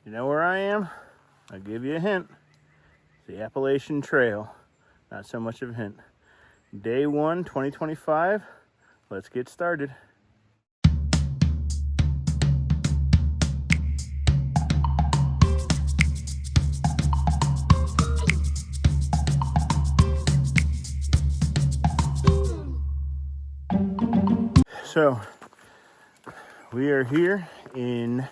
You know where I am? I'll give you a hint. The Appalachian Trail. Not so much of a hint. Day 1, 2025. Let's get started. So, we are here in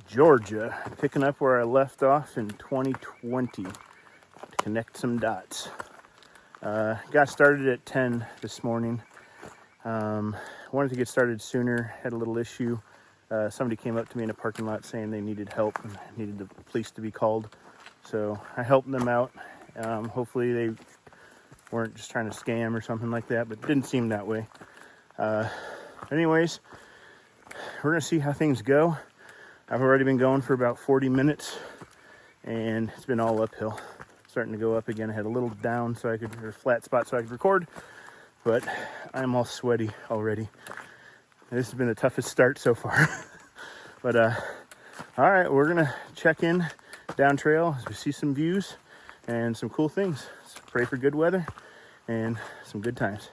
Georgia, picking up where I left off in 2020 to connect some dots. Got started at 10 this morning. Wanted to get started sooner, had a little issue. Somebody came up to me in a parking lot saying they needed help and needed the police to be called. So I helped them out. Hopefully they weren't just trying to scam or something like that, but it didn't seem that way. Anyways, we're gonna see how things go. I've already been going for about 40 minutes and it's been all uphill. Starting to go up again. I had a little down so I could, or flat spot so I could record, but I'm all sweaty already. This has been the toughest start so far. But all right, we're gonna check in down trail as we see some views and some cool things. So pray for good weather and some good times.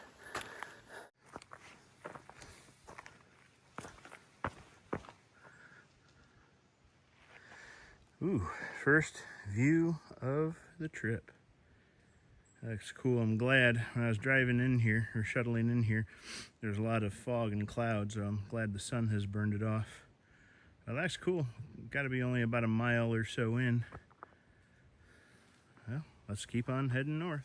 Ooh, first view of the trip. That's cool. I'm glad when I was driving in here, or shuttling in here, there's a lot of fog and clouds, so I'm glad the sun has burned it off. Well, that's cool. Got to be only about a mile or so in. Well, let's keep on heading north.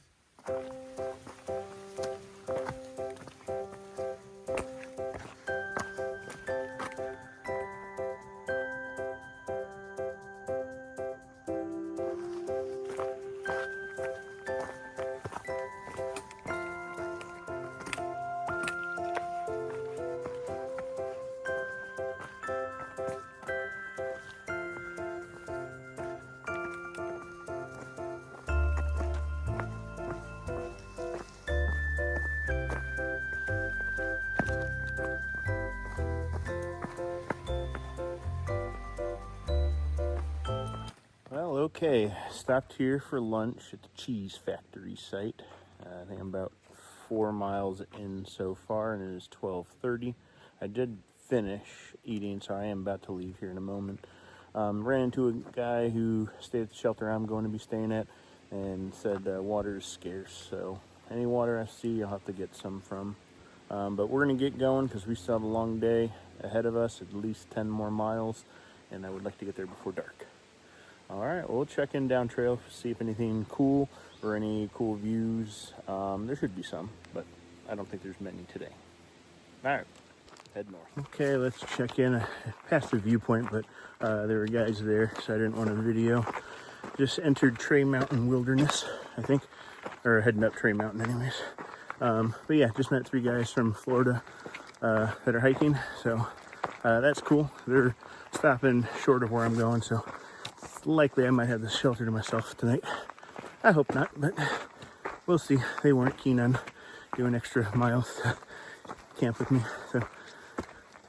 Well, okay, stopped here for lunch at the cheese factory site. I think I'm about 4 miles in so far, and it is 12:30. I did finish eating, so I am about to leave here in a moment. Ran into a guy who stayed at the shelter I'm going to be staying at, and said water is scarce, so any water I see I'll have to get some from. But we're going to get going because we still have a long day ahead of us, at least 10 more miles, and I would like to get there before dark. All right, we'll check in down trail, see if anything cool or any cool views. There should be some, but I don't think there's many today. All right, head north. Okay, let's check in. Past the viewpoint, but there were guys there, so I didn't want to video. Just entered Tray Mountain Wilderness, I think, or heading up Tray Mountain anyways. But yeah, just met 3 guys from Florida that are hiking, so that's cool. They're stopping short of where I'm going, so likely I might have the shelter to myself tonight. I hope not, but we'll see. They weren't keen on doing extra miles to camp with me. So,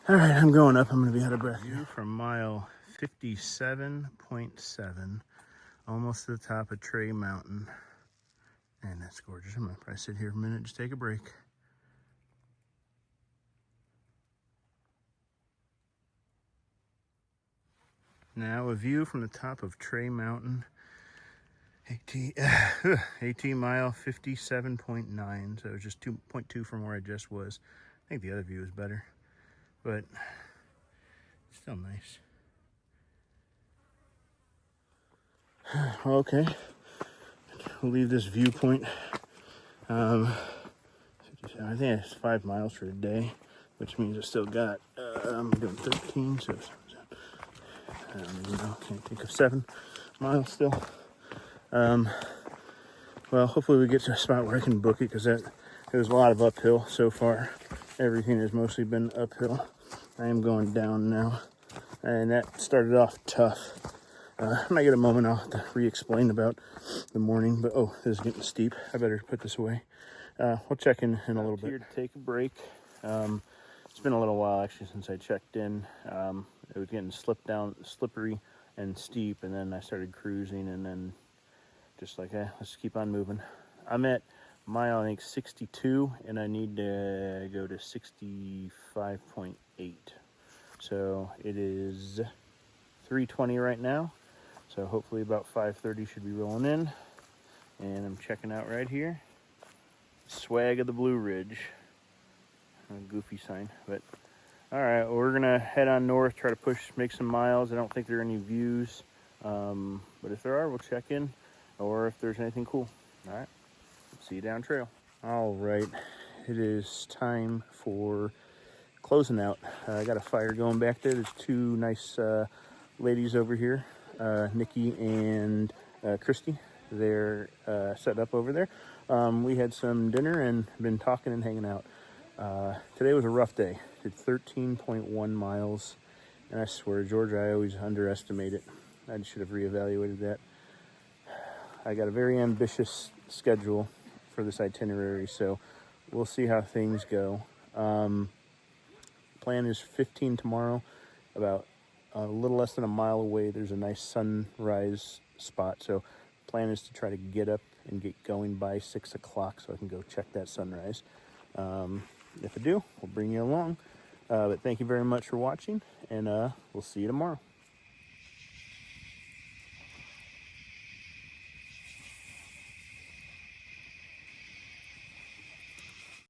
all right, I'm going up. I'm going to be out of breath here. From mile 57.7, almost to the top of Tray Mountain. And that's gorgeous. I'm going to probably sit here a minute, just take a break. Now a view from the top of Tray Mountain, 18 mile, 57.9, so it's just 2.2 from where I just was. I think the other view is better, but still nice. Okay, we'll leave this viewpoint. I think it's 5 miles for a day, which means I still got, I'm doing 13, so I don't even know, can't think of 7 miles still. Well, hopefully we get to a spot where I can book it, because it was a lot of uphill so far. Everything has mostly been uphill. I am going down now, and that started off tough. When I get a moment, I'll have to re-explain about the morning, but oh, this is getting steep. I better put this away. We'll check in a little bit. Here to take a break. It's been a little while actually since I checked in. It was getting slippery and steep, and then I started cruising, and then just like, let's keep on moving. I'm at mile, I think, 62, and I need to go to 65.8. So it is 3:20 right now. So hopefully about 5:30 should be rolling in. And I'm checking out right here. Swag of the Blue Ridge. A goofy sign, but all right, well, we're gonna head on north, try to make some miles. I don't think there are any views, but if there are, we'll check in, or if there's anything cool. All right, see you down trail. All right, it is time for closing out. I got a fire going back there. There's two nice ladies over here, Nikki and Christy. They're set up over there. We had some dinner and been talking and hanging out. Today was a rough day. Did 13.1 miles, and I swear, Georgia, I always underestimate it. I should have reevaluated that. I got a very ambitious schedule for this itinerary, so we'll see how things go. Plan is 15 tomorrow. About a little less than a mile away, there's a nice sunrise spot, so plan is to try to get up and get going by 6 o'clock so I can go check that sunrise. If I do, we'll bring you along. But thank you very much for watching, and we'll see you tomorrow.